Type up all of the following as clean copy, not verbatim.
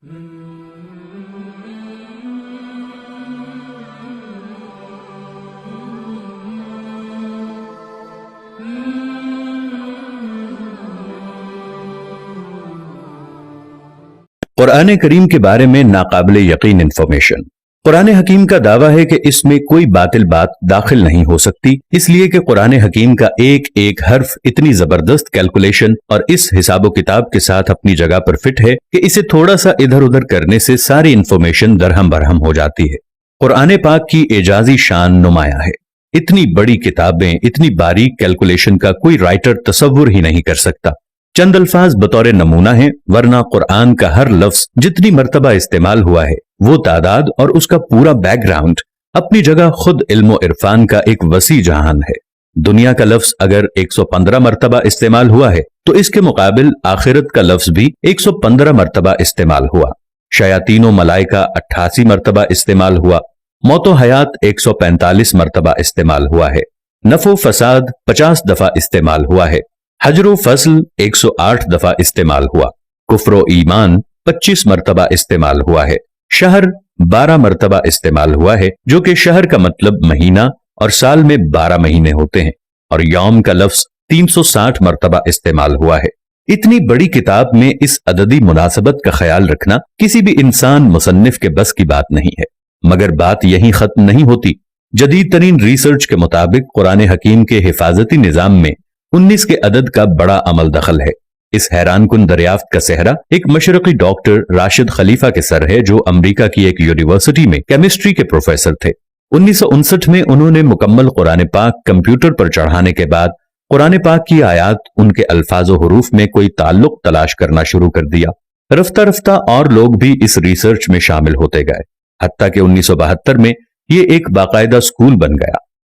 قرآن کریم کے بارے میں ناقابل یقین انفارمیشن۔ قرآن حکیم کا دعویٰ ہے کہ اس میں کوئی باطل بات داخل نہیں ہو سکتی، اس لیے کہ قرآن حکیم کا ایک ایک حرف اتنی زبردست کیلکولیشن اور اس حساب و کتاب کے ساتھ اپنی جگہ پر فٹ ہے کہ اسے تھوڑا سا ادھر ادھر کرنے سے ساری انفارمیشن درہم برہم ہو جاتی ہے۔ قرآن پاک کی اعجازی شان نمایاں ہے۔ اتنی بڑی کتابیں، اتنی باریک کیلکولیشن کا کوئی رائٹر تصور ہی نہیں کر سکتا۔ چند الفاظ بطور نمونہ ہیں، ورنہ قرآن کا ہر لفظ جتنی مرتبہ استعمال ہوا ہے وہ تعداد اور اس کا پورا بیک گراؤنڈ اپنی جگہ خود علم و عرفان کا ایک وسیع جہان ہے۔ دنیا کا لفظ اگر 115 مرتبہ استعمال ہوا ہے تو اس کے مقابل آخرت کا لفظ بھی 115 مرتبہ استعمال ہوا۔ شیاطین و ملائکہ 88 مرتبہ استعمال ہوا، موت و حیات 145 مرتبہ استعمال ہوا ہے، نفع و فساد 50 دفعہ استعمال ہوا ہے، حجر و فصل 108 دفعہ استعمال ہوا، کفر و ایمان 25 مرتبہ استعمال ہوا ہے، شہر 12 مرتبہ استعمال ہوا ہے، جو کہ شہر کا مطلب مہینہ اور سال میں 12 مہینے ہوتے ہیں، اور یوم کا لفظ 360 مرتبہ استعمال ہوا ہے۔ اتنی بڑی کتاب میں اس عددی مناسبت کا خیال رکھنا کسی بھی انسان مصنف کے بس کی بات نہیں ہے۔ مگر بات یہیں ختم نہیں ہوتی۔ جدید ترین ریسرچ کے مطابق قرآن حکیم کے حفاظتی نظام میں 19 کے عدد کا بڑا عمل دخل ہے۔ اس حیران کن دریافت کا صحرا ایک مشرقی ڈاکٹر راشد خلیفہ کے سر ہے، جو امریکہ کی ایک یونیورسٹی میں کیمسٹری کے پروفیسر تھے۔ 1959 میں انہوں نے مکمل قرآن پاک کمپیوٹر پر چڑھانے کے بعد قرآن پاک کی آیات، ان کے الفاظ و حروف میں کوئی تعلق تلاش کرنا شروع کر دیا۔ رفتہ رفتہ اور لوگ بھی اس ریسرچ میں شامل ہوتے گئے، حتیٰ کہ 1972 میں یہ ایک باقاعدہ سکول بن گیا۔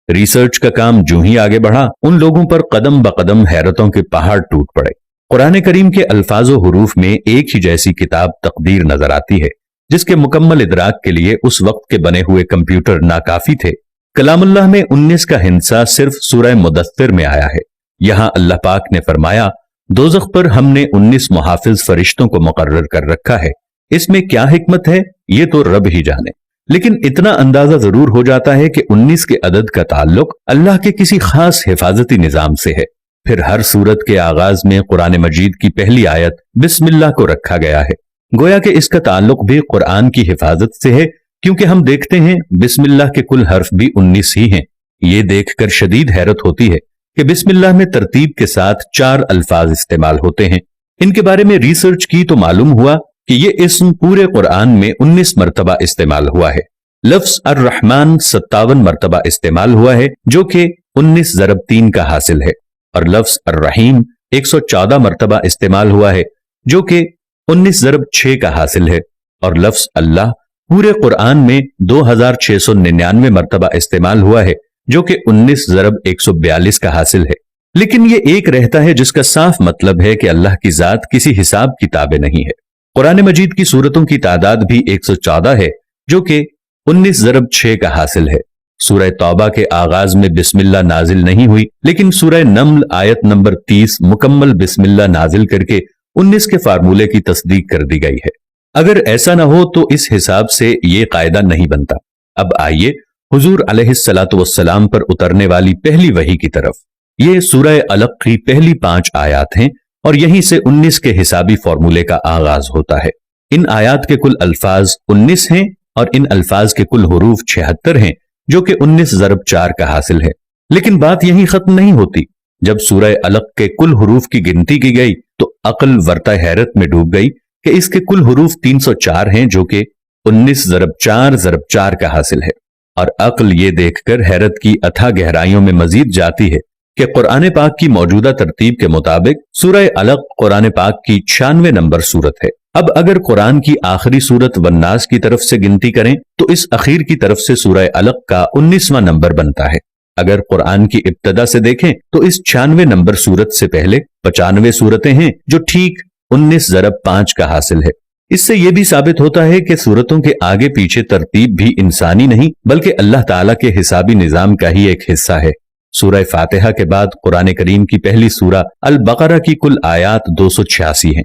ریسرچ کا کام جو ہی آگے بڑھا، ان لوگوں پر قدم بقدم حیرتوں کے پہاڑ ٹوٹ پڑے۔ قرآن کریم کے الفاظ و حروف میں ایک ہی جیسی کتاب تقدیر نظر آتی ہے، جس کے مکمل ادراک کے لیے اس وقت کے بنے ہوئے کمپیوٹر ناکافی تھے۔ کلام اللہ میں 19 کا ہندسہ صرف سورہ مدثر میں آیا ہے۔ یہاں اللہ پاک نے فرمایا، دوزخ پر ہم نے 19 محافظ فرشتوں کو مقرر کر رکھا ہے۔ اس میں کیا حکمت ہے یہ تو رب ہی جانے، لیکن اتنا اندازہ ضرور ہو جاتا ہے کہ 19 کے عدد کا تعلق اللہ کے کسی خاص حفاظتی نظام سے ہے۔ پھر ہر سورت کے آغاز میں قرآن مجید کی پہلی آیت بسم اللہ کو رکھا گیا ہے، گویا کہ اس کا تعلق بھی قرآن کی حفاظت سے ہے، کیونکہ ہم دیکھتے ہیں بسم اللہ کے کل حرف بھی 19 ہی ہیں۔ یہ دیکھ کر شدید حیرت ہوتی ہے کہ بسم اللہ میں ترتیب کے ساتھ 4 الفاظ استعمال ہوتے ہیں۔ ان کے بارے میں ریسرچ کی تو معلوم ہوا کہ یہ اسم پورے قرآن میں 19 مرتبہ استعمال ہوا ہے۔ لفظ الرحمن 57 مرتبہ استعمال ہوا ہے، جو کہ 19 ضرب 3 کا حاصل ہے، اور لفظ الرحیم 114 مرتبہ استعمال ہوا ہے، جو کہ 19 ضرب 6 کا حاصل ہے، اور لفظ اللہ پورے قرآن میں 2699 مرتبہ استعمال ہوا ہے، جو کہ 19 ضرب 142 کا حاصل ہے۔ لیکن یہ ایک رہتا ہے جس کا صاف مطلب ہے کہ اللہ کی ذات کسی حساب کتاب نہیں ہے۔ قرآن مجید کی سورتوں کی تعداد بھی 114 ہے، جو کہ 19 ضرب 6 کا حاصل ہے۔ سورہ توبہ کے آغاز میں بسم اللہ نازل نہیں ہوئی، لیکن سورہ نمل آیت نمبر 30 مکمل بسم اللہ نازل کر کے 19 کے فارمولے کی تصدیق کر دی گئی ہے۔ اگر ایسا نہ ہو تو اس حساب سے یہ قاعدہ نہیں بنتا۔ اب آئیے حضور علیہ الصلوۃ والسلام پر اترنے والی پہلی وحی کی طرف۔ یہ سورہ علق کی پہلی 5 آیات ہیں، اور یہیں سے 19 کے حسابی فارمولے کا آغاز ہوتا ہے۔ ان آیات کے کل الفاظ 19 ہیں، اور ان الفاظ کے کل حروف 76 ہیں، جو کہ 19 ضرب 4 کا حاصل ہے۔ لیکن بات یہیں ختم نہیں ہوتی۔ جب سورہ علق کے کل حروف کی گنتی کی گئی تو عقل ورطہ حیرت میں ڈوب گئی کہ اس کے کل حروف 304 ہیں، جو کہ 19 ضرب 4 ضرب 4 کا حاصل ہے۔ اور عقل یہ دیکھ کر حیرت کی اتھاہ گہرائیوں میں مزید جاتی ہے کہ قرآن پاک کی موجودہ ترتیب کے مطابق سورہ علق قرآن پاک کی 96 نمبر سورت ہے۔ اب اگر قرآن کی آخری سورت والناس کی طرف سے گنتی کریں تو اس اخیر کی طرف سے سورہ علق کا 19واں نمبر بنتا ہے۔ اگر قرآن کی ابتدا سے دیکھیں تو اس 96 نمبر سورت سے پہلے 95 سورتیں ہیں، جو ٹھیک 19 ضرب 5 کا حاصل ہے۔ اس سے یہ بھی ثابت ہوتا ہے کہ سورتوں کے آگے پیچھے ترتیب بھی انسانی نہیں بلکہ اللہ تعالیٰ کے حسابی نظام کا ہی ایک حصہ ہے۔ سورہ فاتحہ کے بعد قرآن کریم کی پہلی سورہ البقرہ کی کل آیات 286 ہیں،